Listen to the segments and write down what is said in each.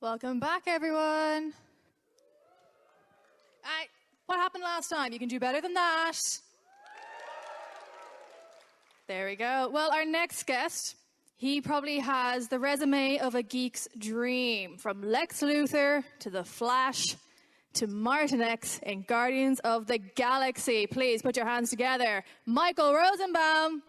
Welcome back, everyone. What happened last time? You can do better than that. There we go. Well, our next guest, he probably has the resume of a geek's dream. From Lex Luthor to The Flash to Martin X in Guardians of the Galaxy. Please put your hands together. Michael Rosenbaum.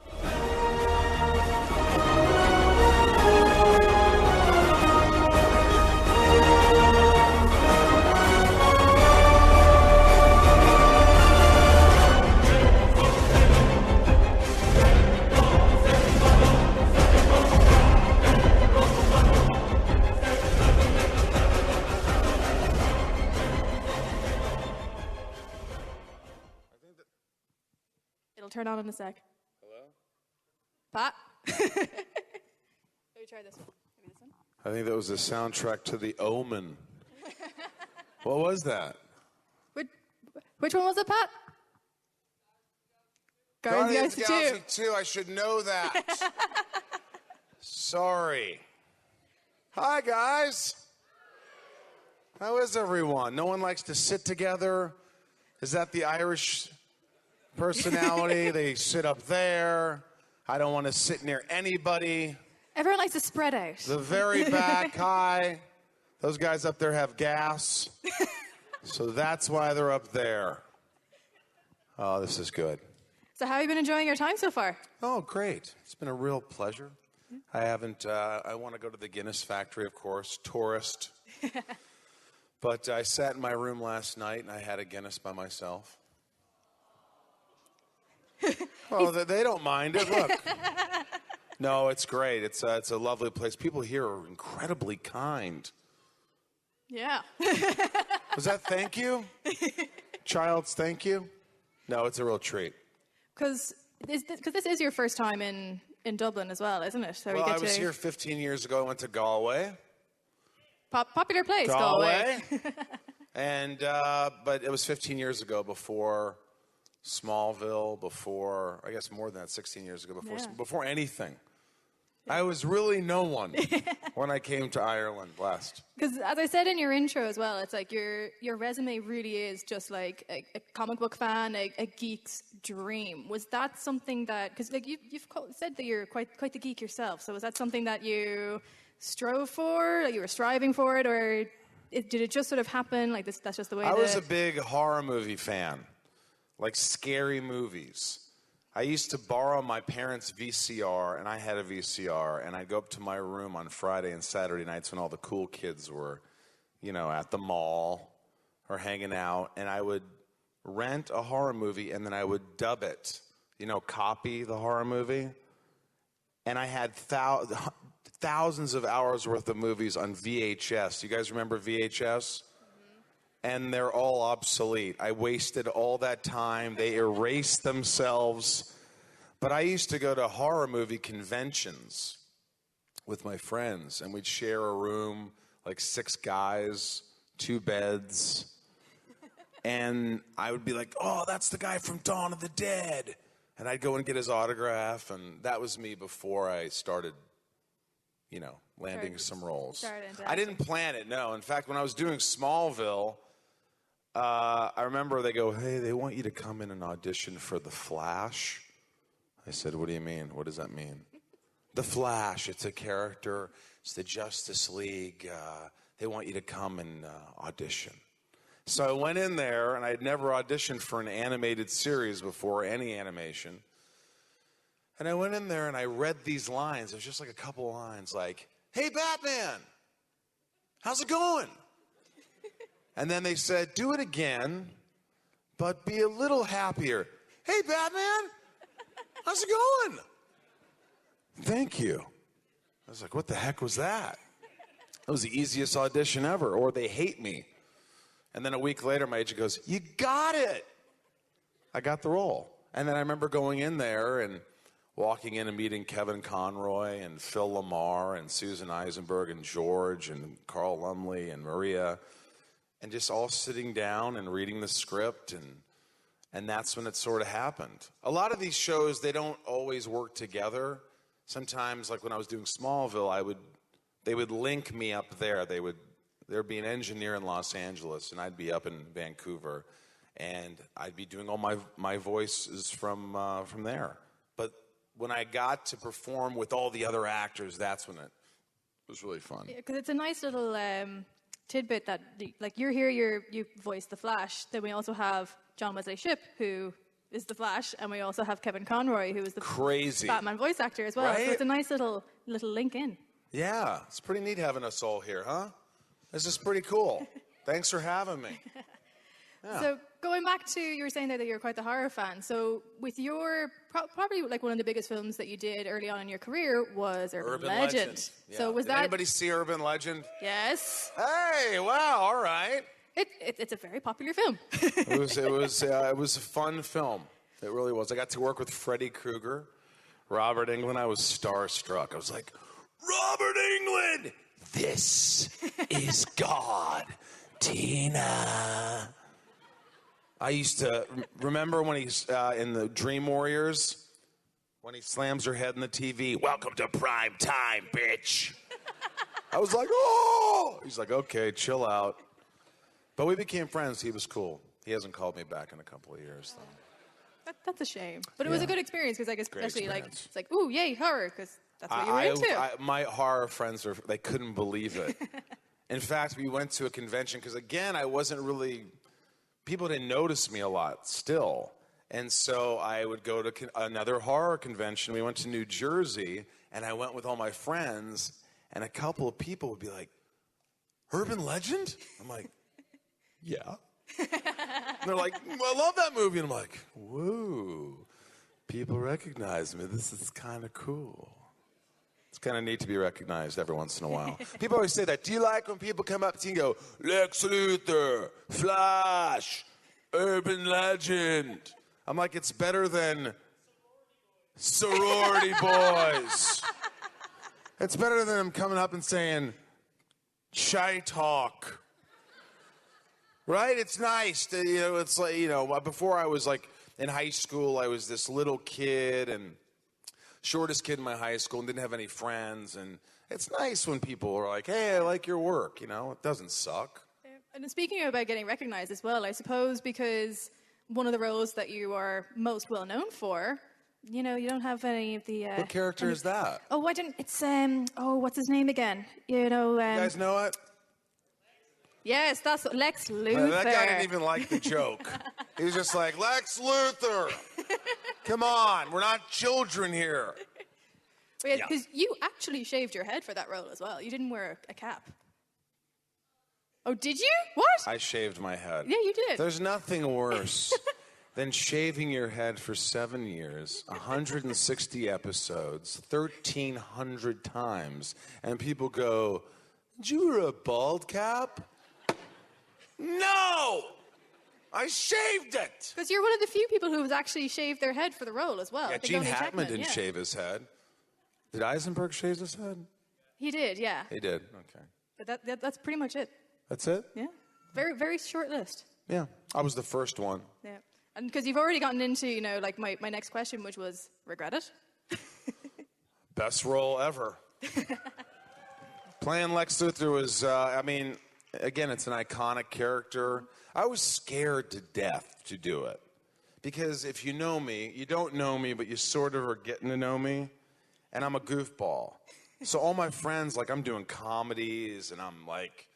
It'll turn on in a sec. Hello? Pat? Let me try this one. Maybe this one? I think that was the soundtrack to The Omen. What was that? Which one was it, Pat? Guardians of the Galaxy 2. I should know that. Sorry. Hi, guys. How is everyone? No one likes to sit together. Is that the Irish personality? They sit up there. I don't want to sit near anybody. Everyone likes to spread out. The very back, hi. Those guys up there have gas. So that's why they're up there. Oh, this is good. So how have you been enjoying your time so far? Oh, great. It's been a real pleasure. I want to go to the Guinness factory, of course, tourist. But I sat in my room last night and I had a Guinness by myself. Well, they don't mind it. Look. No, it's great. It's a lovely place. People here are incredibly kind. Yeah. Was that thank you? Child's thank you? No, it's a real treat. Because this is your first time in Dublin as well, isn't it? So well, I was here 15 years ago. I went to Galway. Popular place, Galway. And but it was 15 years ago before Smallville, before, I guess more than that, 16 years ago, before anything. I was really no one when I came to Ireland last. Because as I said in your intro as well, it's like your resume really is just like a comic book fan, a geek's dream. Was that something that, because like you've said that you're quite the geek yourself, so was that something that you strove for, that you were striving for it, or did it just sort of happen, like this? That's just the way I was a big horror movie fan, like scary movies. I used to borrow my parents' VCR, and I had a VCR, and I'd go up to my room on Friday and Saturday nights when all the cool kids were, at the mall or hanging out, and I would rent a horror movie, and then I would dub it, copy the horror movie. And I had thousands of hours worth of movies on VHS. You guys remember VHS? And they're all obsolete. I wasted all that time. They erased themselves. But I used to go to horror movie conventions with my friends, and we'd share a room, like 6 guys, 2 beds. And I would be like, oh, that's the guy from Dawn of the Dead. And I'd go and get his autograph, and that was me before I started, landing some roles. I didn't plan it, no. In fact, when I was doing Smallville, I remember they go, hey, they want you to come in and audition for The Flash. I said, what do you mean? What does that mean? The Flash, it's a character. It's the Justice League. They want you to come and audition. So I went in there, and I'd never auditioned for an animated series before, any animation. And I went in there, and I read these lines. It was just like a couple lines like, hey, Batman, how's it going? And then they said, do it again, but be a little happier. Hey, Batman, how's it going? Thank you. I was like, what the heck was that? It was the easiest audition ever, or they hate me. And then a week later, my agent goes, you got it. I got the role. And then I remember going in there and walking in and meeting Kevin Conroy and Phil Lamar and Susan Eisenberg and George and Carl Lumley and Maria, and just all sitting down and reading the script, and that's when it sort of happened. A lot of these shows, they don't always work together. Sometimes, like when I was doing Smallville, they would link me up there. They would there'd be an engineer in Los Angeles, and I'd be up in Vancouver, and I'd be doing all my voices from there. But when I got to perform with all the other actors, that's when it was really fun. Because it's a nice little tidbit that, like, you're here, you voice the Flash. Then we also have John Wesley Shipp, who is the Flash, and we also have Kevin Conroy, who is the crazy Batman voice actor as well. Right? So it's a nice little link in. Yeah, it's pretty neat having us all here, huh? This is pretty cool. Thanks for having me. Yeah. So going back to, you were saying there that you're quite the horror fan. So with your, probably like one of the biggest films that you did early on in your career was Urban Legend. Yeah. So was Did anybody see Urban Legend? Yes. Hey, wow, all right. It's a very popular film. It was a fun film. It really was. I got to work with Freddy Krueger, Robert Englund. I was starstruck. I was like, Robert Englund, this is God, Tina. I used to remember when he's in the Dream Warriors, when he slams her head in the TV, welcome to prime time, bitch. I was like, oh! He's like, okay, chill out. But we became friends. He was cool. He hasn't called me back in a couple of years, though. That's a shame. But it was a good experience, because, like, especially, like, experience. it's like, ooh, yay, horror, because that's what you were into. My horror friends, they couldn't believe it. In fact, we went to a convention, because, again, I wasn't really... People didn't notice me a lot still. And so I would go to another horror convention. We went to New Jersey, and I went with all my friends, and a couple of people would be like, Urban Legend? I'm like, yeah. And they're like, I love that movie. And I'm like, whoa, people recognize me. This is kind of cool. It's kind of neat to be recognized every once in a while. People always say that. Do you like when people come up to you and go, Lex Luthor, Flash, Urban Legend? I'm like, it's better than Sorority Boys. It's better than them coming up and saying, Shy Talk. Right? It's nice. It's like, before I was like in high school, I was this little kid and shortest kid in my high school and didn't have any friends. And it's nice when people are like, hey, I like your work. It doesn't suck. And speaking about getting recognized as well, I suppose because one of the roles that you are most well known for, you don't have any of the... what character is that? Oh, I didn't... It's, what's his name again? You guys know it? Yes, that's Lex Luthor. That guy didn't even like the joke. He was just like, Lex Luthor. Come on, we're not children here. Because you actually shaved your head for that role as well. You didn't wear a cap. Oh, did you? What? I shaved my head. Yeah, you did. There's nothing worse than shaving your head for 7 years, 160 episodes, 1,300 times, and people go, did you wear a bald cap? No! I shaved it! Because you're one of the few people who has actually shaved their head for the role as well. Yeah, Gene Hackman didn't shave his head. Did Eisenberg shave his head? He did, yeah. He did, okay. But that's pretty much it. That's it? Yeah. Very, very short list. Yeah. I was the first one. Yeah. And because you've already gotten into, like my next question, which was, regret it? Best role ever. Playing Lex Luthor was, again, it's an iconic character. I was scared to death to do it. Because if you know me, you don't know me, but you sort of are getting to know me. And I'm a goofball. So all my friends, like, I'm doing comedies, and I'm like,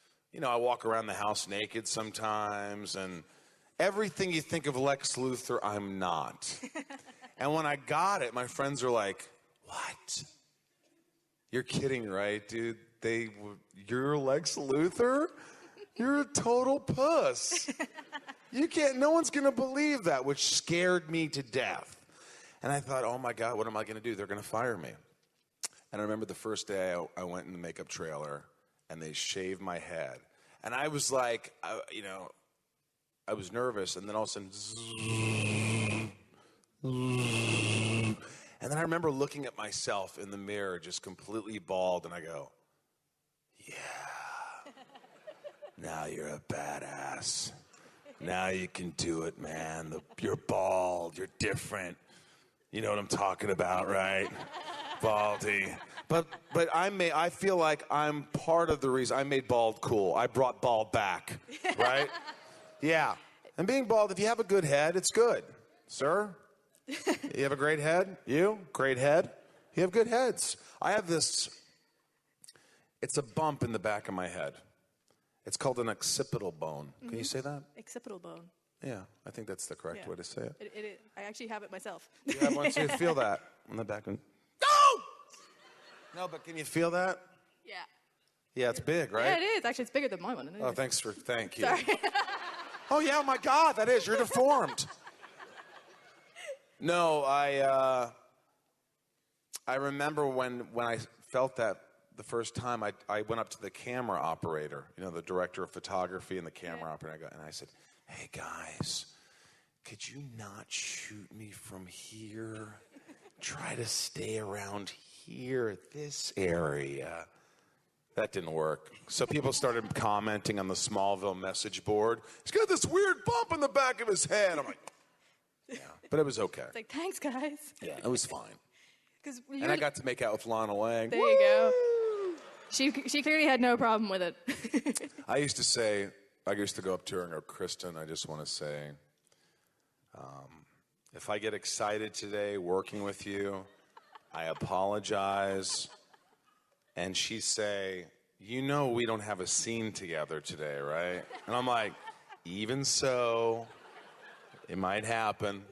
I walk around the house naked sometimes, and everything you think of Lex Luthor, I'm not. And when I got it, my friends are like, what? You're kidding, right, dude? You're Lex Luthor? You're a total puss. No one's going to believe that, which scared me to death. And I thought, oh my God, what am I going to do? They're going to fire me. And I remember the first day I went in the makeup trailer, and they shaved my head. And I was like, I was nervous, and then all of a sudden, and then I remember looking at myself in the mirror, just completely bald, and I go, yeah, now you're a badass. Now you can do it, man. You're bald, you're different. You know what I'm talking about, right? Baldy. But I feel like I'm part of the reason I made bald cool. I brought bald back, right? Yeah. And being bald, if you have a good head, it's good. Sir, you have a great head? You? Great head? You have good heads. I have this, it's a bump in the back of my head. It's called an occipital bone. Can you say that? Occipital bone. Yeah, I think that's the correct way to say it. It I actually have it myself. You have one, so you feel that on the back. No! No, but can you feel that? Yeah. Yeah, it's big, right? Yeah, it is. Actually, it's bigger than my one. Oh, thank you. Sorry. Oh, yeah, my God, that is. You're deformed. No, I remember when I felt that the first time, I went up to the camera operator, the director of photography and the camera operator, and I said, hey, guys, could you not shoot me from here? Try to stay around here, this area. That didn't work. So people started commenting on the Smallville message board. He's got this weird bump in the back of his head. I'm like, yeah, but it was okay. It's like, thanks, guys. Yeah, it was fine. And I got to make out with Lana Lang. There you go. She clearly had no problem with it. I used to go up to her and go, Kristen, I just want to say, if I get excited today working with you, I apologize. And she'd say, we don't have a scene together today, right? And I'm like, even so, it might happen.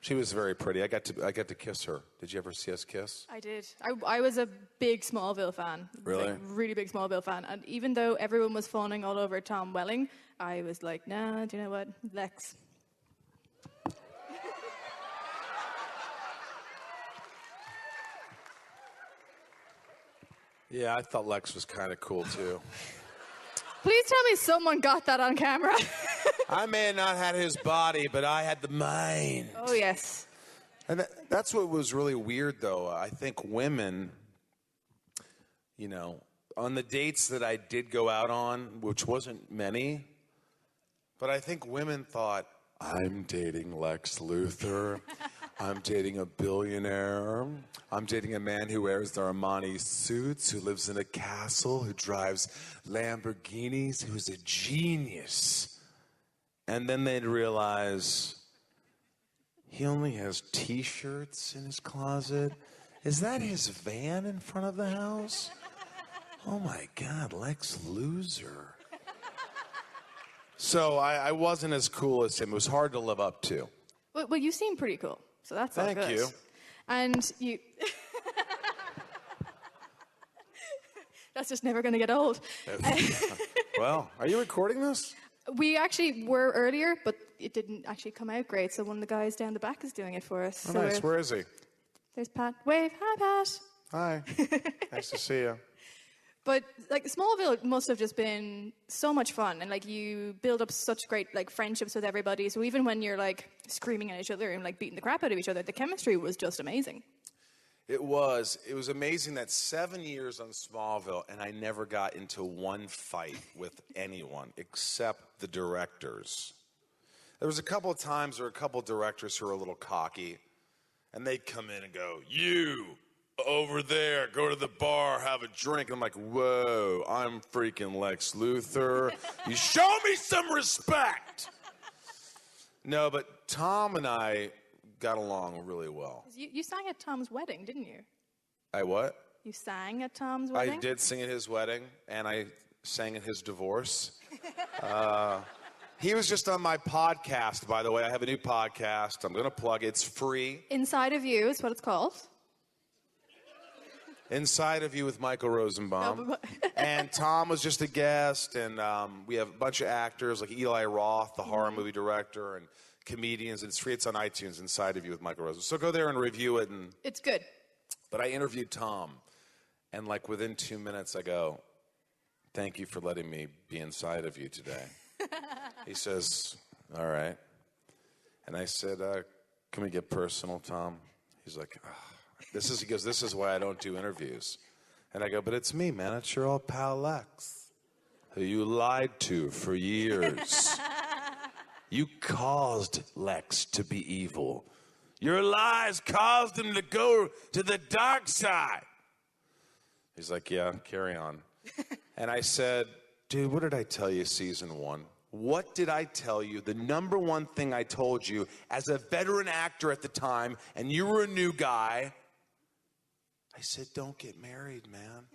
She was very pretty. I got to kiss her. Did you ever see us kiss? I did. I was a big Smallville fan. Really? Like, really big Smallville fan. And even though everyone was fawning all over Tom Welling, I was like, nah, do you know what? Lex. Yeah, I thought Lex was kind of cool, too. Please tell me someone got that on camera. I may have not had his body, but I had the mind. Oh, yes. And that's what was really weird, though. I think women, on the dates that I did go out on, which wasn't many, but I think women thought, I'm dating Lex Luthor. I'm dating a billionaire. I'm dating a man who wears the Armani suits, who lives in a castle, who drives Lamborghinis, who's a genius. And then they'd realize he only has T-shirts in his closet. Is that his van in front of the house? Oh my God, Lex Loser. So I wasn't as cool as him. It was hard to live up to. Well, you seem pretty cool, so that's all good. Thank you. And you... That's just never going to get old. Well, are you recording this? We actually were earlier, but it didn't actually come out great, so one of the guys down the back is doing it for us. Oh, so nice. Where is he? There's Pat. Wave. Hi, Pat. Hi. Nice to see you. But Smallville must have just been so much fun, and you build up such great friendships with everybody. So even when you're screaming at each other and beating the crap out of each other, the chemistry was just amazing. It was amazing that 7 years on Smallville, and I never got into one fight with anyone except the directors. There was a couple of times there were a couple of directors who were a little cocky, and they'd come in and go, "You over there, go to the bar, have a drink." I'm like, whoa, I'm freaking Lex Luthor. You show me some respect. No, but Tom and I got along really well. You sang at Tom's wedding, didn't you? I what? You sang at Tom's wedding? I did sing at his wedding, and I sang at his divorce. He was just on my podcast, by the way. I have a new podcast. I'm going to plug it. It's free. Inside of You is what it's called. Inside of You with Michael Rosenbaum. And Tom was just a guest, and we have a bunch of actors like Eli Roth, the horror movie director, and comedians, and it's free. It's on iTunes, Inside of You with Michael Rosenbaum. So go there and review it. And it's good. But I interviewed Tom, and within 2 minutes I go, "Thank you for letting me be inside of you today." He says, "All right." And I said, "Can we get personal, Tom?" He's like, he goes, "This is why I don't do interviews." And I go, "But it's me, man. It's your old pal Lex, who you lied to for years. You caused Lex to be evil. Your lies caused him to go to the dark side. He's like, yeah, carry on. And I said, dude, what did I tell you season 1? What did I tell you? The number one thing I told you as a veteran actor at the time, and you were a new guy. I said, don't get married, man.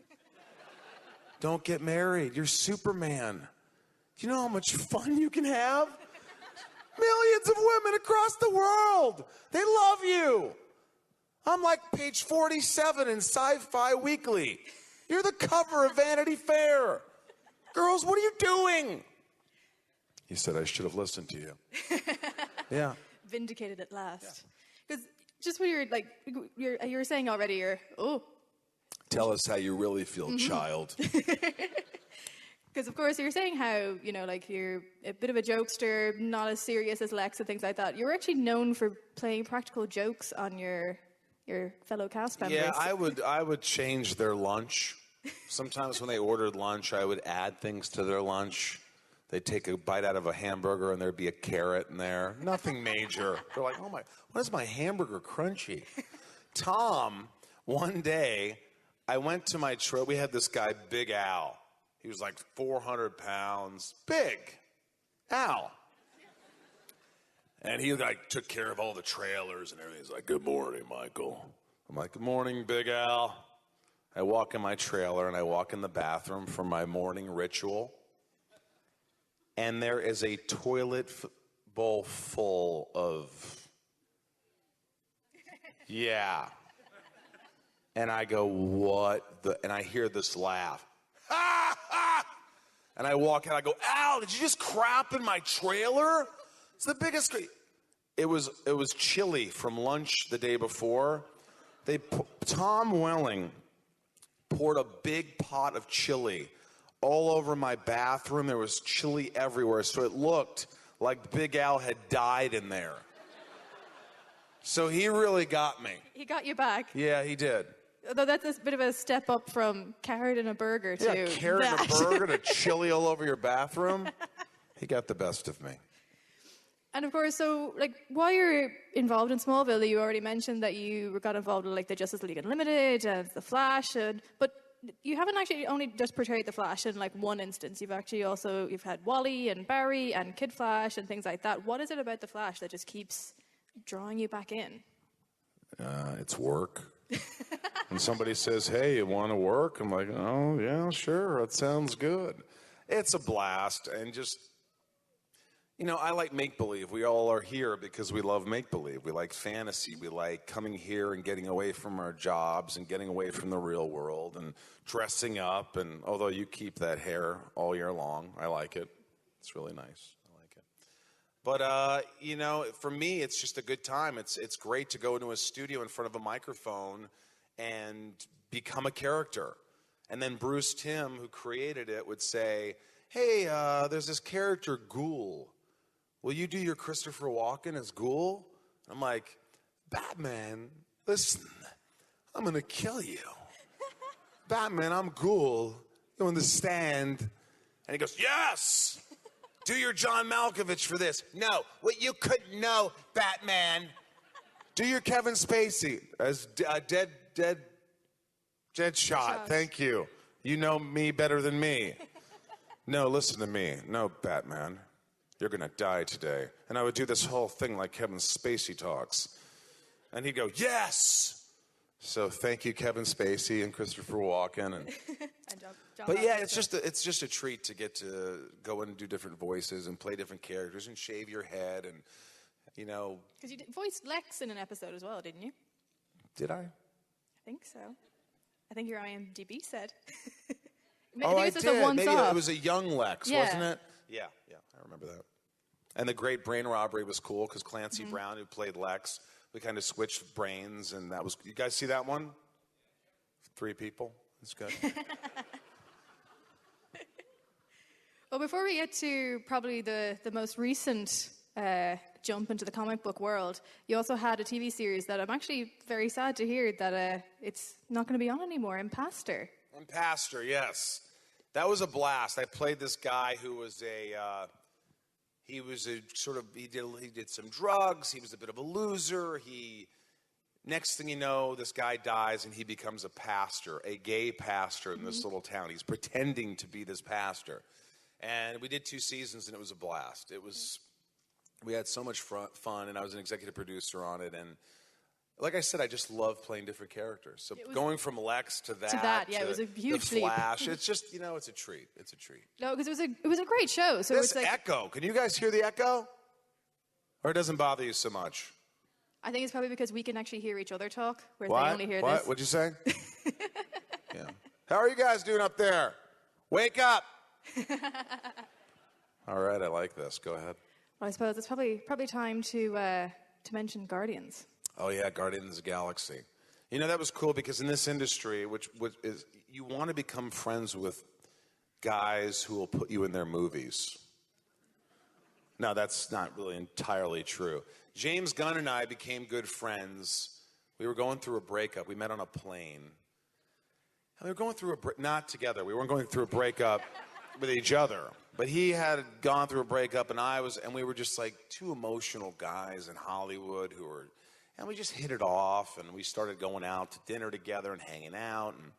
Don't get married. You're Superman. Do you know how much fun you can have? Millions of women across the world. They love you. I'm like page 47 in Sci-Fi Weekly. You're the cover of Vanity Fair. Girls, what are you doing? He said, I should have listened to you. Yeah. Vindicated at last. Because just when you were saying already, Tell us how you really feel, child. Because, of course, you're saying how, you're a bit of a jokester, not as serious as Lex and things like that. You were actually known for playing practical jokes on your fellow cast members. Yeah, I would change their lunch. Sometimes when they ordered lunch, I would add things to their lunch. They'd take a bite out of a hamburger and there'd be a carrot in there. Nothing major. They're like, oh my, what is my hamburger crunchy? Tom, one day, I went to my trailer. We had this guy, Big Al. He was like 400 pounds. Big Al. And he took care of all the trailers and everything. He's like, good morning, Michael. I'm like, good morning, Big Al. I walk in my trailer and I walk in the bathroom for my morning ritual. And there is a toilet bowl full of, yeah. And I go, what the, and I hear this laugh. Ha, ha! And I walk in, I go, Al, did you just crap in my trailer? It's the biggest, it was chili from lunch the day before. Tom Welling poured a big pot of chili all over my bathroom. There was chili everywhere, so it looked like Big Al had died in there. So he really got me. He got you back. Yeah, he did. Although that's a bit of a step up from carrot in a burger to yeah, carrot in a burger to chili all over your bathroom. He got the best of me. And of course, so while you're involved in Smallville, you already mentioned that you got involved in the Justice League Unlimited and the Flash, but you haven't actually only just portrayed the Flash in one instance. You've had Wally and Barry and Kid Flash and things like that. What is it about the Flash that just keeps drawing you back in? It's work. When somebody says, hey, you want to work? I'm like, oh, yeah, sure. That sounds good. It's a blast. And just, I like make-believe. We all are here because we love make-believe. We like fantasy. We like coming here and getting away from our jobs and getting away from the real world and dressing up. And although you keep that hair all year long, I like it. It's really nice. I like it. But, for me, it's just a good time. It's great to go into a studio in front of a microphone and become a character. And then Bruce Timm, who created it, would say, hey, there's this character, Ghoul. Will you do your Christopher Walken as Ghoul? I'm like, Batman, listen, I'm going to kill you. Batman, I'm Ghoul. You understand? And he goes, yes! Do your John Malkovich for this. No, what you couldn't know, Batman. Do your Kevin Spacey as Deadshot. Thank you. You know me better than me. No, listen to me. No, Batman. You're going to die today. And I would do this whole thing like Kevin Spacey talks. And he'd go, yes! So thank you, Kevin Spacey and Christopher Walken. And but yeah, it's just a treat to get to go in and do different voices and play different characters and shave your head and, Because you voiced Lex in an episode as well, didn't you? Did I? I think so. I think your IMDb said. I did. Maybe it was a young Lex, wasn't it? Yeah, I remember that. And the Great Brain Robbery was cool because Clancy Brown, who played Lex, we kind of switched brains, and that was. You guys see that one? 3 people. That's good. Well, before we get to probably the most recent jump into the comic book world, you also had a TV series that I'm actually very sad to hear that it's not going to be on anymore, Impastor. Impastor, yes. That was a blast. I played this guy who was he did some drugs. He was a bit of a loser. He Next thing you know, this guy dies and he becomes a pastor, a gay pastor in this little town. He's pretending to be this pastor. And we did 2 seasons and it was a blast. We had so much fun, and I was an executive producer on it. And like I said, I just love playing different characters. So going from Lex to that, it was a huge the Flash, it's just, it's a treat. It's a treat. No, because it was a great show. So this it's like echo, can you guys hear the echo? Or it doesn't bother you so much? I think it's probably because we can actually hear each other talk, whereas What? they only hear What? this. What'd you say? Yeah. How are you guys doing up there? Wake up! All right, I like this. Go ahead. Well, I suppose it's probably time to mention Guardians. Oh yeah, Guardians of the Galaxy. That was cool because in this industry, which is you want to become friends with guys who will put you in their movies. No, that's not really entirely true. James Gunn and I became good friends. We were going through a breakup. We met on a plane. And we were going through not together. We weren't going through a breakup with each other. But he had gone through a breakup, and we were just like 2 emotional guys in Hollywood and we just hit it off, and we started going out to dinner together and hanging out, and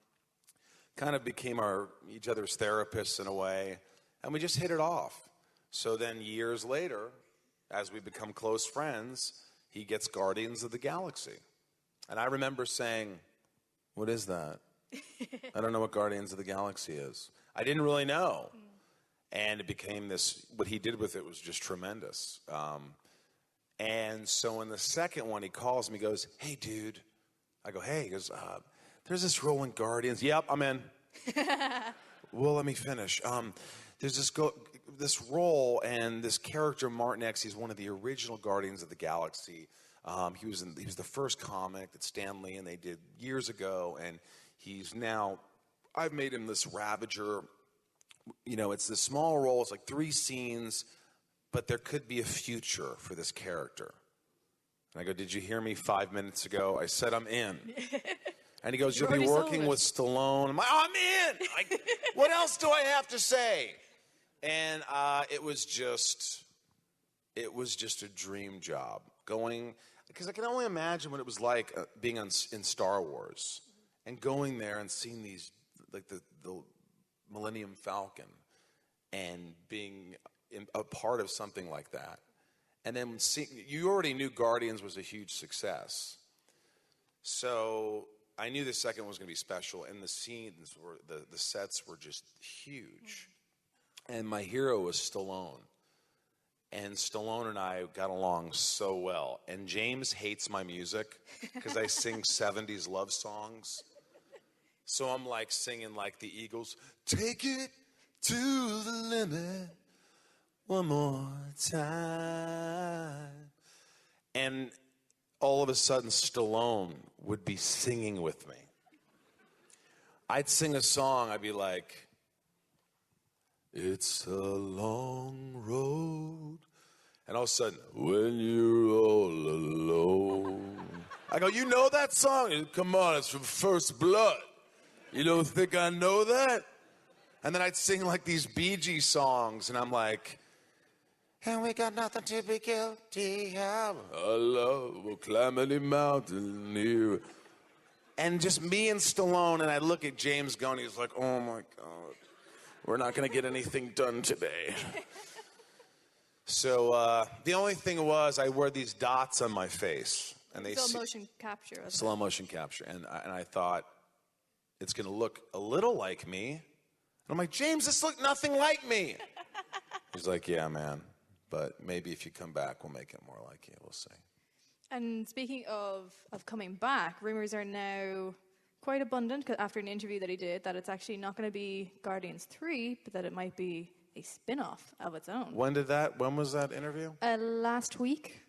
kind of became each other's therapists in a way, and we just hit it off. So then years later, as we become close friends, he gets Guardians of the Galaxy. And I remember saying, "What is that?" I don't know what Guardians of the Galaxy is. I didn't really know. And it became what he did with it was just tremendous. And so in the second one, he calls me, goes, "Hey, dude." I go, "Hey." He goes, "There's this role in Guardians." "Yep, I'm in." "Well, let me finish. There's this role, and this character, Martin X, he's one of the original Guardians of the Galaxy. He was the first comic that Stan Lee and they did years ago, and I've made him this Ravager. It's this small role. It's like 3 scenes, but there could be a future for this character." And I go, "Did you hear me 5 minutes ago? I said I'm in." And he goes, "You'll be working with Stallone." I'm like, "Oh, I'm in. What else do I have to say?" And it was just a dream job because I can only imagine what it was like being in Star Wars and going there and seeing these, like the Millennium Falcon, and being a part of something like that. And then you already knew Guardians was a huge success. So I knew the second one was going to be special, and the scenes the sets were just huge. And my hero was Stallone. And Stallone and I got along so well. And James hates my music because I sing 70s love songs. So I'm like singing like the Eagles, "Take it to the limit one more time." And all of a sudden, Stallone would be singing with me. I'd sing a song, I'd be like, "It's a long road." And all of a sudden, "When you're all alone." I go, "You know that song?" "Come on, it's from First Blood. You don't think I know that?" And then I'd sing like these Bee Gees songs, and I'm like, "And we got nothing to be guilty of. I love will climb any mountain near." And just me and Stallone, and I look at James Gunn, he's like, "Oh my God, we're not going to get anything done today." So the only thing was I wore these dots on my face. And they Slow motion capture. Wasn't Slow motion capture. And I thought, it's going to look a little like me. And I'm like, "James, this looked nothing like me." He's like, "Yeah, man. But maybe if you come back, we'll make it more like you. We'll see." And speaking of coming back, rumors are now quite abundant after an interview that he did that it's actually not going to be Guardians 3, but that it might be a spin-off of its own. When was that interview? Last week.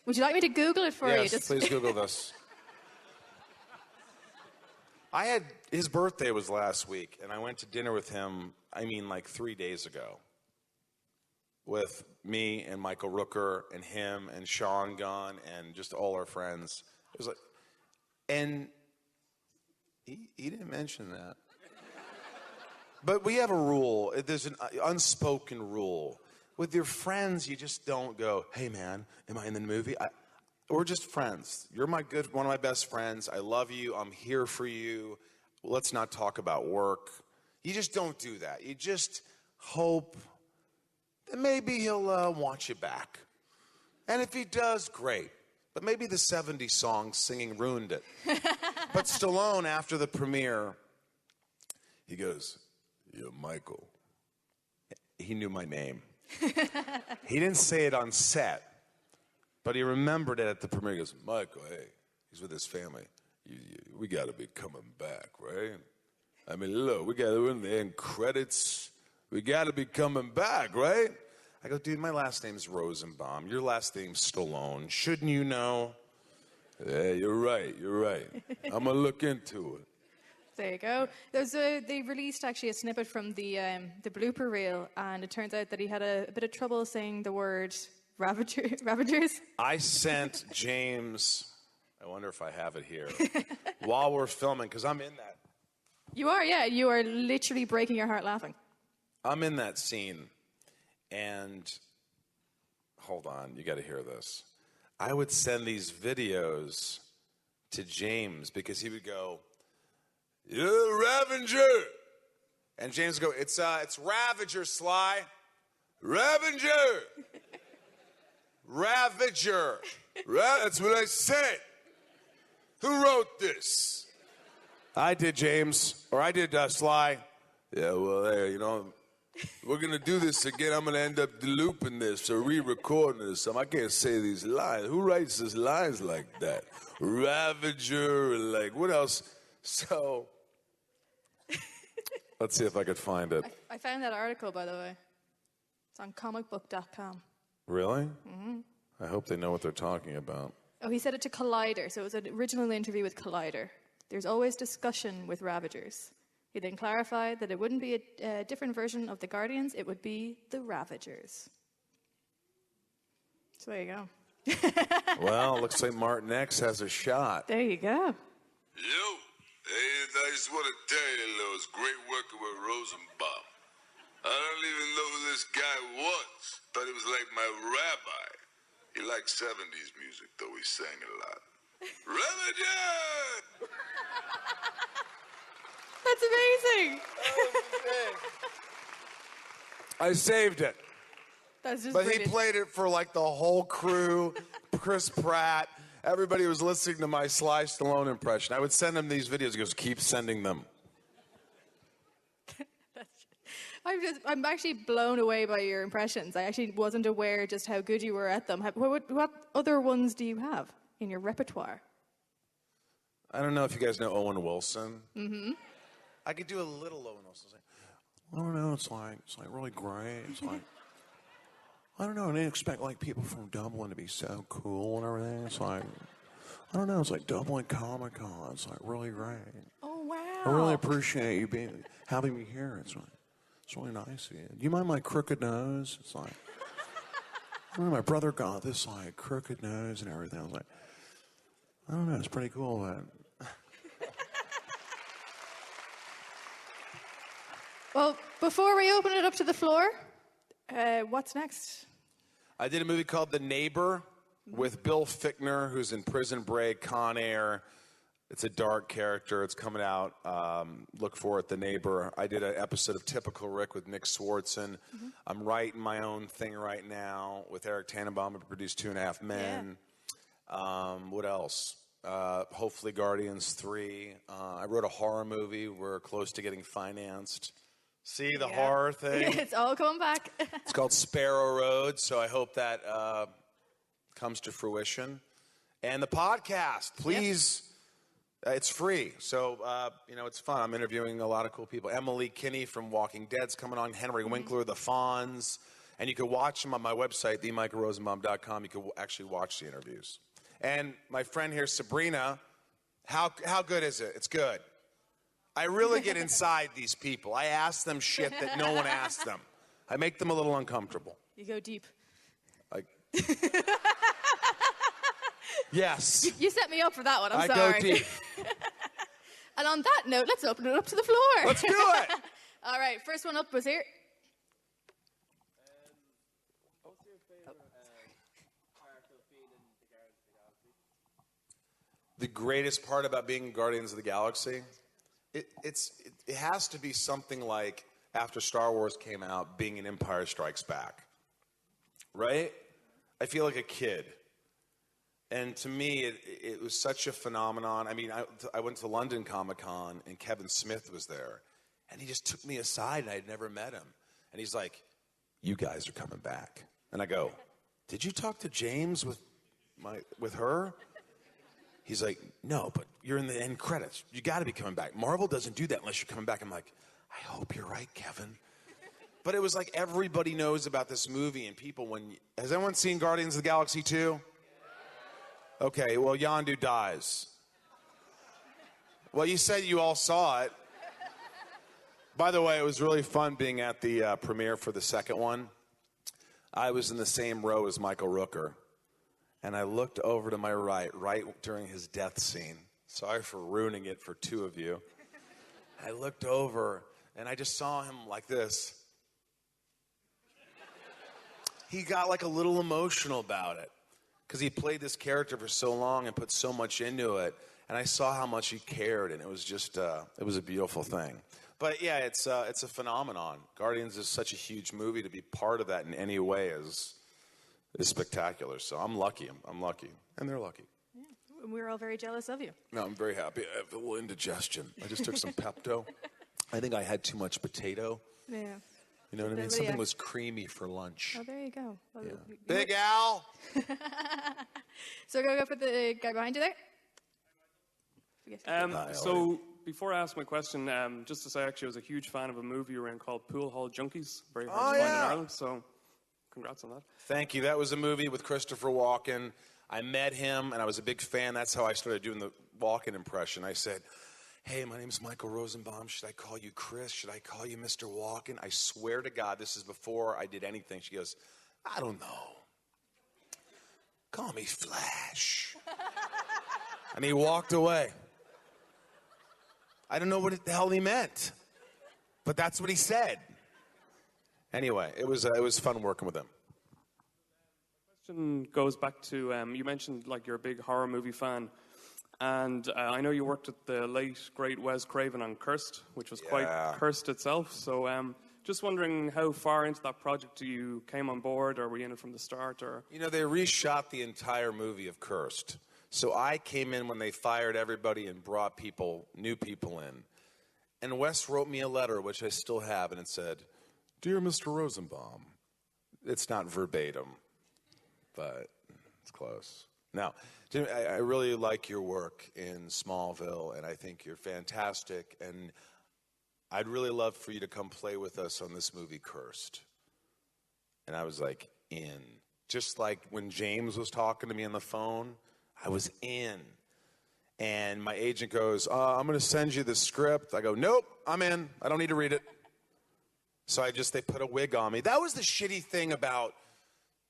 Would you like me to Google it for you? Yes, please Google this. His birthday was last week, and I went to dinner with him, like 3 days ago, with me and Michael Rooker and him and Sean Gunn and just all our friends. It was like, and he didn't mention that. But we have a rule. There's an unspoken rule. With your friends, you just don't go, "Hey, man, am I in the movie?" we're just friends. You're one of my best friends. I love you. I'm here for you. Let's not talk about work. You just don't do that. You just hope that maybe he'll want you back. And if he does, great. But maybe the 70s song singing ruined it. But Stallone, after the premiere, he goes, "Yo, Michael." He knew my name. He didn't say it on set, but he remembered it at the premiere. He goes, "Michael, hey," he's with his family. We got to be coming back, right? I mean, look, we're in the end credits. We got to be coming back, right? I go, "Dude, my last name's Rosenbaum. Your last name's Stallone. Shouldn't you know?" "Yeah, you're right. I'm going to look into it." There you go. They released actually a snippet from the blooper reel, and it turns out that he had a bit of trouble saying the word Ravagers. I sent James, I wonder if I have it here, while we're filming, because I'm in that. You are, yeah. You are literally breaking your heart laughing. I'm in that scene, and hold on, you got to hear this. I would send these videos to James because he would go, "You're a Ravager," and James would go, "It's Ravager, Sly, Ravager, Ravager. That's what I said. Who wrote this?" "I did, James, or I did, Sly." "Yeah, well, hey, we're going to do this again. I'm going to end up looping this or re-recording this. I can't say these lines. Who writes these lines like that? Ravager, like, what else?" So, let's see if I could find it. I found that article, by the way. It's on comicbook.com. Really? Mm-hmm. I hope they know what they're talking about. Oh, he said it to Collider, so it was an original interview with Collider. "There's always discussion with Ravagers." He then clarified that it wouldn't be a different version of the Guardians, it would be the Ravagers. So there you go. Well, looks like Martin X has a shot. There you go. Yo, hey, I just want to tell you, it was great working with Rosenbaum. I don't even know who this guy was. Thought he was like my rabbi. He liked 70s music, though he sang a lot. Ravager! That's amazing. I saved it. That's just But brilliant. he played it for like the whole crew, Chris Pratt. Everybody was listening to my Sly Stallone impression. I would send him these videos. He goes, "Keep sending them." I'm actually blown away by your impressions. I actually wasn't aware just how good you were at them. What other ones do you have in your repertoire? I don't know if you guys know Owen Wilson. Mm-hmm. I could do a little Owen Wilson. I don't know. It's like really great. It's like, I don't know. I didn't expect like people from Dublin to be so cool and everything. It's like, I don't know. It's like Dublin Comic Con. It's like really great. Oh wow! I really appreciate you having me here. It's really nice of you. Do you mind my crooked nose? It's like, my brother got this like crooked nose and everything. I was like, I don't know. It's pretty cool, man. Well, before we open it up to the floor, what's next? I did a movie called The Neighbor with Bill Fichtner, who's in Prison Break, Con Air. It's a dark character. It's coming out. Look for it, The Neighbor. I did an episode of Typical Rick with Nick Swartzen. Mm-hmm. I'm writing my own thing right now with Eric Tannenbaum. I produced 2.5 Men. Yeah. What else? Hopefully Guardians 3. I wrote a horror movie. We're close to getting financed. See the horror thing? It's all coming back. It's called Sparrow Road, so I hope that comes to fruition. And the podcast, please. Yep. It's free, so it's fun. I'm interviewing a lot of cool people. Emily Kinney from Walking Dead's coming on. Henry Winkler, the Fonz, and you can watch them on my website, themichaelrosenbaum.com. You can actually watch the interviews. And my friend here, Sabrina, how good is it? It's good. I really get inside these people. I ask them shit that no one asks them. I make them a little uncomfortable. You go deep. Yes. You set me up for that one. I'm sorry. I go deep. And on that note, let's open it up to the floor. Let's do it. All right, first one up was here. What's your favorite character feeling the Guardians of the Galaxy? the greatest part about being Guardians of the Galaxy? It has to be something like after Star Wars came out, being in Empire Strikes Back, right? I feel like a kid. And to me, it was such a phenomenon. I mean, I went to London Comic Con, and Kevin Smith was there. And he just took me aside, and I'd never met him. And he's like, you guys are coming back. And I go, did you talk to James with her? He's like, no, but you're in the end credits. You got to be coming back. Marvel doesn't do that unless you're coming back. I'm like, I hope you're right, Kevin. But it was like everybody knows about this movie, and people, has anyone seen Guardians of the Galaxy 2? Okay, well, Yondu dies. Well, you said you all saw it. By the way, it was really fun being at the premiere for the second one. I was in the same row as Michael Rooker, and I looked over to my right during his death scene. Sorry for ruining it for two of you. I looked over, and I just saw him like this. He got like a little emotional about it because he played this character for so long and put so much into it, and I saw how much he cared, and it was just it was a beautiful thing. But yeah, it's a phenomenon. Guardians is such a huge movie. To be part of that in any way is spectacular. So I'm lucky. I'm lucky, and they're lucky. Yeah. We're all very jealous of you. No, I'm very happy. I have a little indigestion. I just took some Pepto. I think I had too much potato. Yeah. You know what I mean? Something was creamy for lunch. Oh, there you go. Well, yeah. Big Al! So we're going to go for the guy behind you there. So before I ask my question, just to say, actually, I was a huge fan of a movie you were in called Pool Hall Junkies. Very hard to find in Ireland, so congrats on that. Thank you. That was a movie with Christopher Walken. I met him, and I was a big fan. That's how I started doing the Walken impression. I said, hey, my name's Michael Rosenbaum. Should I call you Chris? Should I call you Mr. Walken? I swear to God, this is before I did anything. She goes, I don't know. Call me Flash. And he walked away. I don't know what the hell he meant, but that's what he said. Anyway, it was fun working with him. The question goes back to, you mentioned like you're a big horror movie fan. And I know you worked with the late, great Wes Craven on Cursed, which was quite cursed itself. So just wondering how far into that project you came on board, or were you in it from the start? Or You know, they reshot the entire movie of Cursed. So I came in when they fired everybody and brought new people in. And Wes wrote me a letter, which I still have, and it said, Dear Mr. Rosenbaum. It's not verbatim, but it's close. Now, Jim, I really like your work in Smallville, and I think you're fantastic. And I'd really love for you to come play with us on this movie, Cursed. And I was like, in. Just like when James was talking to me on the phone, I was in. And my agent goes, I'm going to send you the script. I go, nope, I'm in. I don't need to read it. So they put a wig on me. That was the shitty thing about,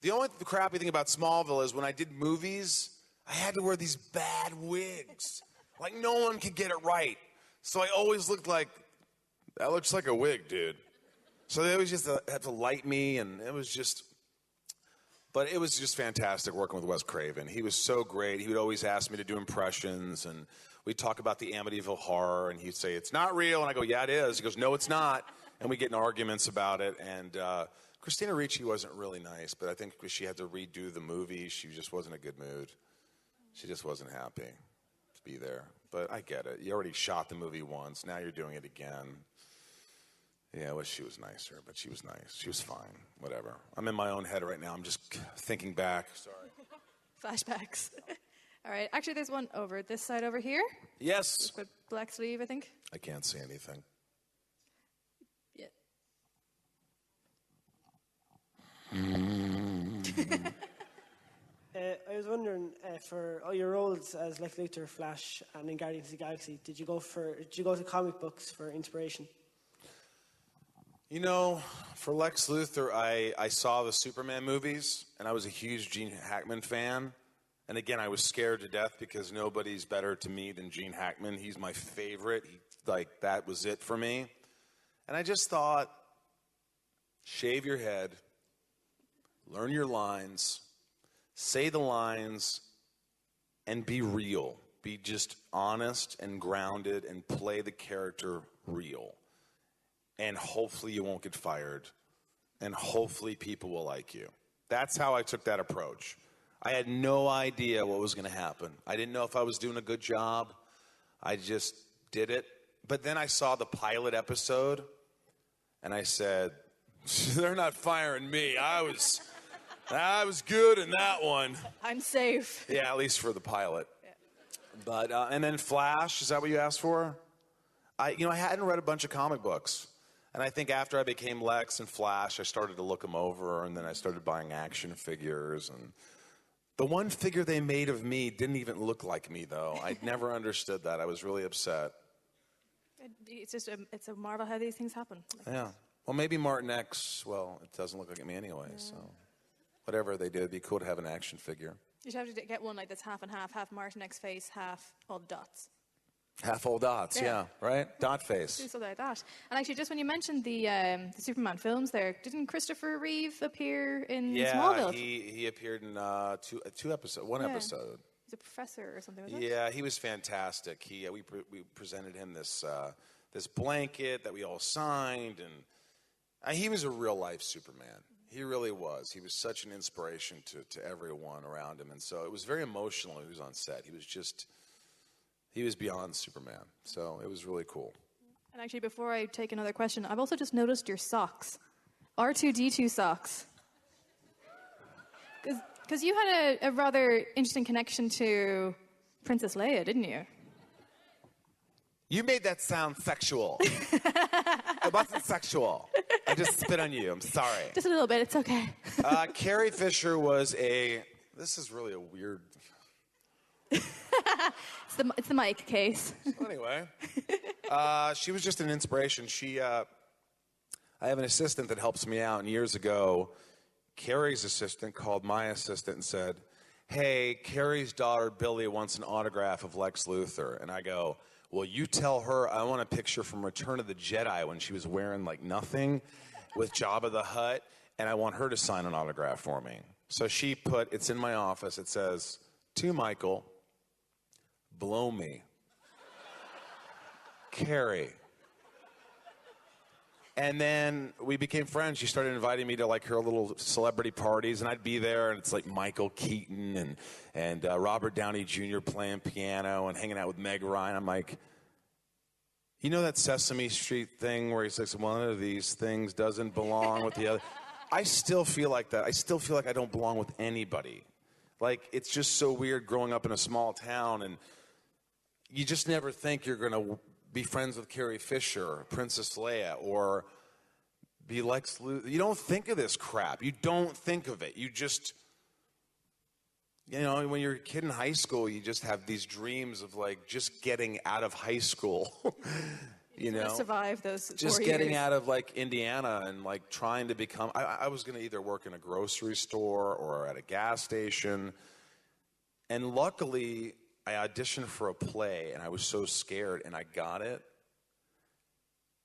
the crappy thing about Smallville is when I did movies, I had to wear these bad wigs. Like, no one could get it right. So I always looked like, that looks like a wig, dude. So they always just had to light me, and it was just fantastic working with Wes Craven. He was so great. He would always ask me to do impressions, and we'd talk about the Amityville Horror, and he'd say, it's not real. And I go, yeah, it is. He goes, no, it's not. And we get in arguments about it, and Christina Ricci wasn't really nice, but I think she had to redo the movie. She just wasn't in a good mood. She just wasn't happy to be there. But I get it. You already shot the movie once. Now you're doing it again. Yeah, I wish she was nicer, but she was nice. She was fine. Whatever. I'm in my own head right now. I'm just thinking back. Sorry. Flashbacks. All right. Actually, there's one over this side over here. Yes. With black sleeve, I think. I can't see anything. Yeah. I was wondering, for all your roles as Lex Luthor, Flash, and in Guardians of the Galaxy, did you go to comic books for inspiration? You know, for Lex Luthor, I saw the Superman movies, and I was a huge Gene Hackman fan. And again, I was scared to death because nobody's better to me than Gene Hackman. He's my favorite. That was it for me. And I just thought, shave your head, learn your lines, say the lines, and be real. be just honest and grounded and play the character real. And hopefully you won't get fired. And hopefully people will like you. That's how I took that approach. I had no idea what was going to happen. I didn't know if I was doing a good job. I just did it. But then I saw the pilot episode, and I said, they're not firing me. I was good in that one. I'm safe. Yeah, at least for the pilot. Yeah. But and then Flash, is that what you asked for? I hadn't read a bunch of comic books. And I think after I became Lex and Flash, I started to look them over, and then I started buying action figures. And the one figure they made of me didn't even look like me, though. I never understood that. I was really upset. It's a marvel how these things happen. Yeah. Well, maybe Martin X, it doesn't look like me anyway, so whatever they did, it'd be cool to have an action figure. You'd have to get one like that's half and half Martin X face, half all dots. Half all dots, yeah, right? Dot face. Do something like that. And actually, just when you mentioned the Superman films there, didn't Christopher Reeve appear in Smallville? Yeah, he appeared in two episodes, one episode. He's a professor or something, was it? Yeah, he was fantastic. We presented him this blanket that we all signed, and he was a real-life Superman. He really was. He was such an inspiration to everyone around him, and so it was very emotional when he was on set. He was beyond Superman, so it was really cool. And actually, before I take another question, I've also just noticed your socks. R2-D2 socks. Because you had a rather interesting connection to Princess Leia, didn't you? You made that sound sexual. It wasn't sexual. I just spit on you. I'm sorry. Just a little bit. It's okay. Carrie Fisher was this is really a weird... It's the mic case. So anyway, she was just an inspiration. I have an assistant that helps me out, and years ago, Carrie's assistant called my assistant and said, hey, Carrie's daughter Billy wants an autograph of Lex Luthor. And I go, well, you tell her I want a picture from Return of the Jedi when she was wearing like nothing with Jabba the Hutt, and I want her to sign an autograph for me. So she it's in my office, it says, to Michael, blow me. Carrie. And then we became friends. She started inviting me to like her little celebrity parties, and I'd be there, and it's like Michael Keaton and Robert Downey Jr. playing piano and hanging out with Meg Ryan. I'm like, you know that Sesame Street thing where he says one of these things doesn't belong with the other? I still feel like that. I still feel like I don't belong with anybody. Like, it's just so weird growing up in a small town, and you just never think you're going to be friends with Carrie Fisher, Princess Leia, or be Lex Luthor. You don't think of this crap. You don't think of it. You just, when you're a kid in high school, you just have these dreams of, like, just getting out of high school. Survive those 4 years. Just getting out of, like, Indiana and, like, trying to become... I was going to either work in a grocery store or at a gas station. And luckily, I auditioned for a play, and I was so scared, and I got it.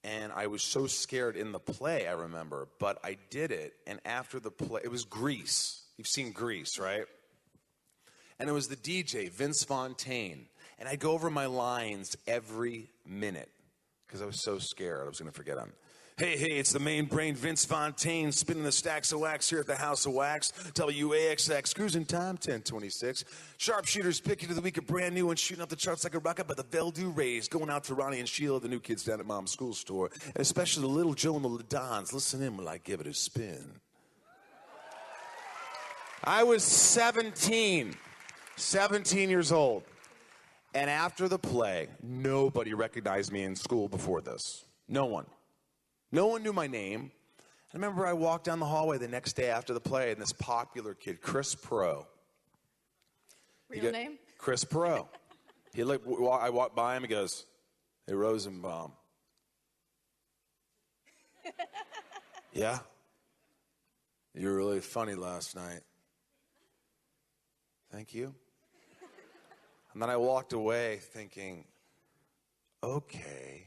And I was so scared in the play, I remember, but I did it. And after the play, it was Grease. You've seen Grease, right? And it was the DJ, Vince Fontaine. And I'd go over my lines every minute because I was so scared I was going to forget them. Hey, it's the main brain, Vince Fontaine, spinning the stacks of wax here at the House of Wax. WAXX, cruising time, 10:26. Sharpshooters picking of the week, a brand new one, shooting up the charts like a rocket by the Veldu Rays. Going out to Ronnie and Sheila, the new kids down at Mom's school store. And especially the little Joe and the Ladons. Listen in while I give it a spin. I was 17 years old. And after the play, nobody recognized me in school before this. No one. No one knew my name. I remember I walked down the hallway the next day after the play, and this popular kid, Chris Perot. Real name? Chris Perot. I walked by him, he goes, hey, Rosenbaum. Yeah? You were really funny last night. Thank you. And then I walked away thinking, okay,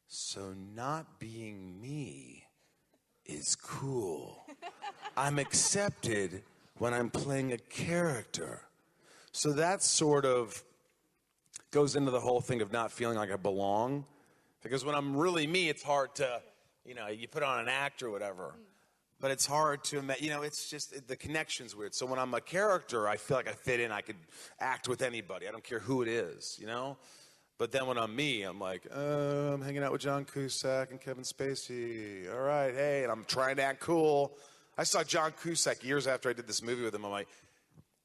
so not being me is cool. I'm accepted when I'm playing a character. So that's sort of goes into the whole thing of not feeling like I belong. Because when I'm really me, it's hard to, you put on an act or whatever. But it's hard to imagine, it's just, the connection's weird. So when I'm a character, I feel like I fit in. I could act with anybody. I don't care who it is, But then when I'm me, I'm like, I'm hanging out with John Cusack and Kevin Spacey. All right, hey, and I'm trying to act cool. I saw John Cusack years after I did this movie with him. I'm like,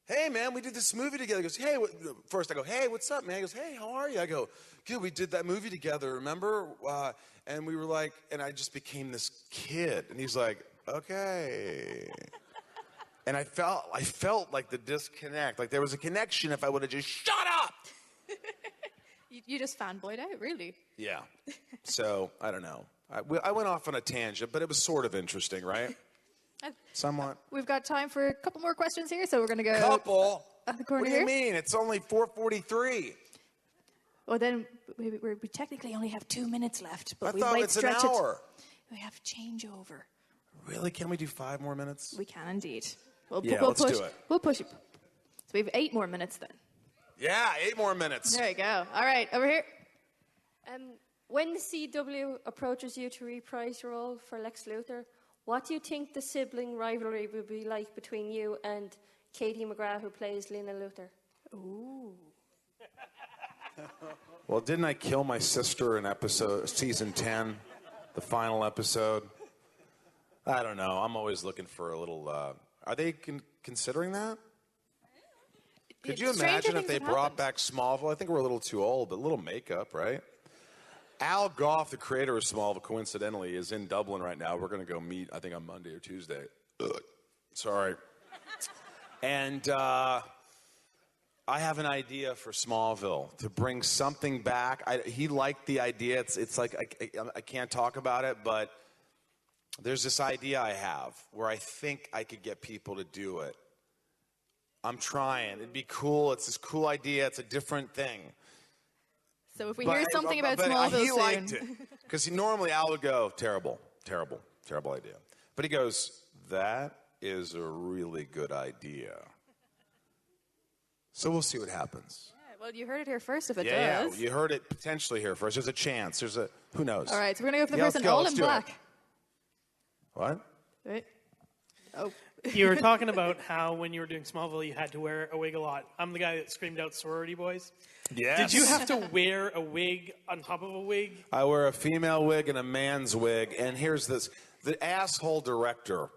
hey, man, we did this movie together. He goes, hey, first I go, hey, what's up, man? He goes, hey, how are you? I go, good, we did that movie together, remember? And we were like, and I just became this kid. And he's like, okay. And I felt like the disconnect. Like there was a connection if I would have just shut up. You just fanboyed out, really. Yeah. So, I don't know. I went off on a tangent, but it was sort of interesting, right? Somewhat. We've got time for a couple more questions here, so we're going to go... Couple? At the corner what do you mean? It's only 4:43. Well, then we technically only have 2 minutes left, but I thought it's an hour. We have changeover. Really? Can we do 5 more minutes? We can indeed. We'll do it. We'll push it. So we have 8 more minutes then. Yeah, 8 more minutes. There you go. All right, over here. When the CW approaches you to reprise your role for Lex Luthor, what do you think the sibling rivalry will be like between you and Katie McGrath, who plays Lena Luthor? Ooh. Well, didn't I kill my sister in season 10, the final episode? I don't know. I'm always looking for a little... are they considering that? Could you imagine if they brought back Smallville? I think we're a little too old, but a little makeup, right? Al Goff, the creator of Smallville, coincidentally, is in Dublin right now. We're going to go meet, I think, on Monday or Tuesday. Sorry. And I have an idea for Smallville, to bring something back. He liked the idea. It's like, I can't talk about it, but there's this idea I have where I think I could get people to do it. I'm trying. It'd be cool. It's this cool idea. It's a different thing. So if we hear something about Smallville soon... He liked it. Because normally Al would go, terrible idea. But he goes, that is a really good idea. So we'll see what happens. Yeah, well, you heard it here first if it does. Yeah, you heard it potentially here first. There's a chance. Who knows? All right, so we're going to go for the person all in black. What? Right. Oh. You were talking about how when you were doing Smallville, you had to wear a wig a lot. I'm the guy that screamed out sorority boys. Yes. Did you have to wear a wig on top of a wig? I wear a female wig and a man's wig. And here's this. The asshole director,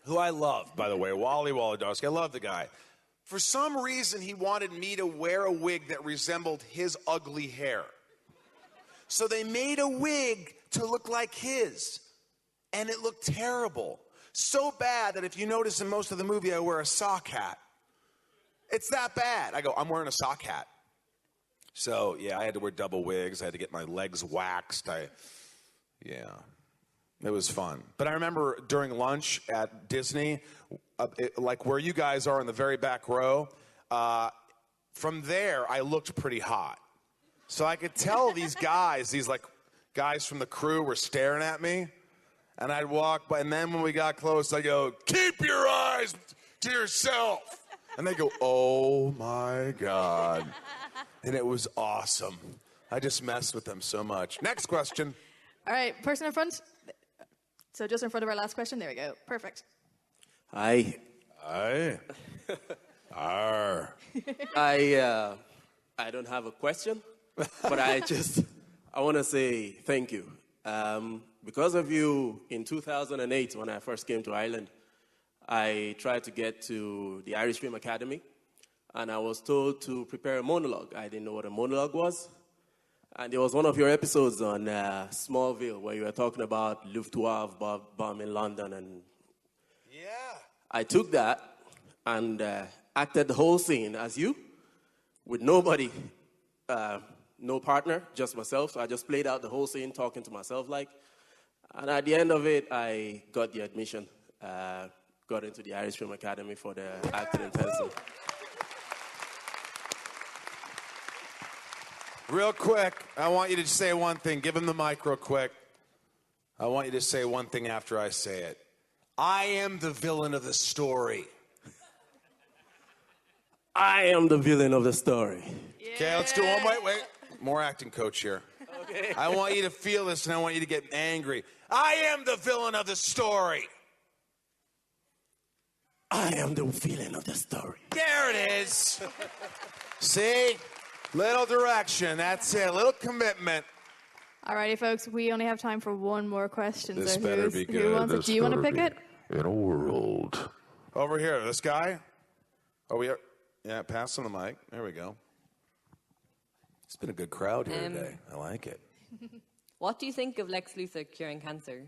who I love, by the way, Wally Wolodarski. I love the guy. For some reason, he wanted me to wear a wig that resembled his ugly hair. So they made a wig to look like his. And it looked terrible. So bad that if you notice in most of the movie, I wear a sock hat. It's that bad. I go, I'm wearing a sock hat. So, yeah, I had to wear double wigs. I had to get my legs waxed. Yeah, it was fun. But I remember during lunch at Disney, like where you guys are in the very back row, from there, I looked pretty hot. So I could tell these guys, guys from the crew were staring at me. And I'd walk by, and then when we got close, I go, keep your eyes to yourself. And they go, oh, my God. And it was awesome. I just messed with them so much. Next question. All right, person in front. So just in front of our last question. There we go. Perfect. Hi. Arr. I don't have a question, but I want to say thank you. Because of you, in 2008, when I first came to Ireland, I tried to get to the Irish Film Academy, and I was told to prepare a monologue. I didn't know what a monologue was. And there was one of your episodes on Smallville where you were talking about Luftwaffe bomb in London. And yeah. I took that and acted the whole scene as you, with nobody, no partner, just myself. So I just played out the whole scene, talking to myself like. And at the end of it, I got the admission, got into the Irish Film Academy for the acting intensive. Real quick, I want you to say one thing. Give him the mic real quick. I want you to say one thing after I say it. I am the villain of the story. I am the villain of the story. Okay, let's do one. Wait. More acting coach here. Okay. I want you to feel this, and I want you to get angry. I am the villain of the story. I am the villain of the story. There it is. See? Little direction. That's it. Little commitment. Alrighty, folks. We only have time for one more question. This so better be good. Do you want to pick it? In a world. Over here. This guy. Oh, we are. Yeah, pass him the mic. There we go. It's been a good crowd here today. I like it. What do you think of Lex Luthor curing cancer?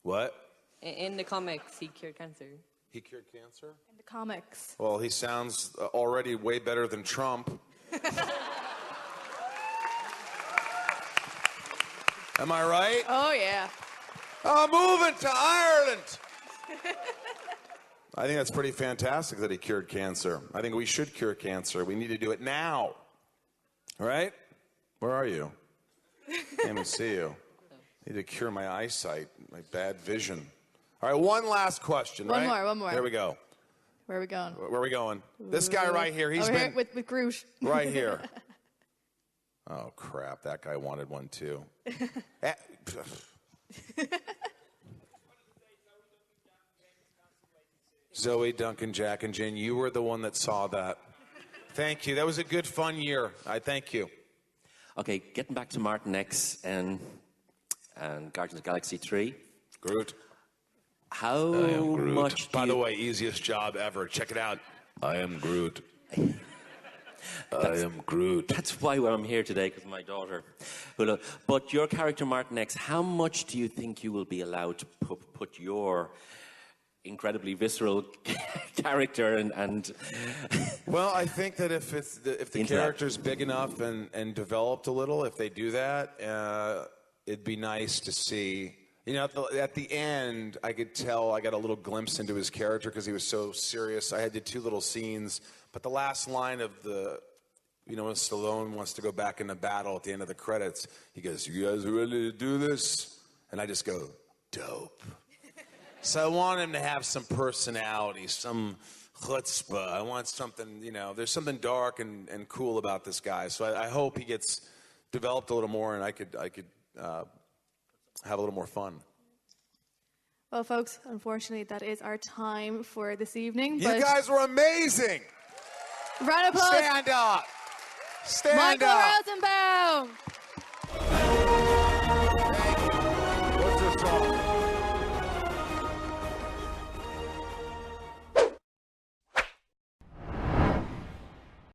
What? In the comics, he cured cancer. He cured cancer? In the comics. Well, he sounds already way better than Trump. Am I right? Oh, yeah. Moving to Ireland. I think that's pretty fantastic that he cured cancer. I think we should cure cancer. We need to do it now. All right? Where are you? Can't even see you. I need to cure my eyesight, my bad vision. All right, one last question, One right? more. Here we go. Where are we going? Where are we going? This guy right here. He's Over been here with Groot. right here. Oh, crap. That guy wanted one, too. Zoe, Duncan, Jack, and Jen, you were the one that saw that. Thank you. That was a good, fun year. I thank you. Okay, getting back to Martin X and Guardians of the Galaxy 3. Groot. How I am Groot. much By the way, easiest job ever. Check it out. I am Groot. I am Groot. That's why I'm here today, because my daughter. But your character, Martin X, how much do you think you will be allowed to put your incredibly visceral character and Well, I think that if the character's big enough and developed a little, if they do that, it'd be nice to see. You know, at the end, I could tell I got a little glimpse into his character because he was so serious. I did 2 little scenes, but the last line of when Stallone wants to go back into battle at the end of the credits, he goes, "You guys are ready to do this?" And I just go, "Dope." So I want him to have some personality, some chutzpah. I want something, there's something dark and cool about this guy. So I hope he gets developed a little more and I could have a little more fun. Well, folks, unfortunately, that is our time for this evening. You guys were amazing. Round of applause. Stand up. Stand Michael up. Rosenbaum.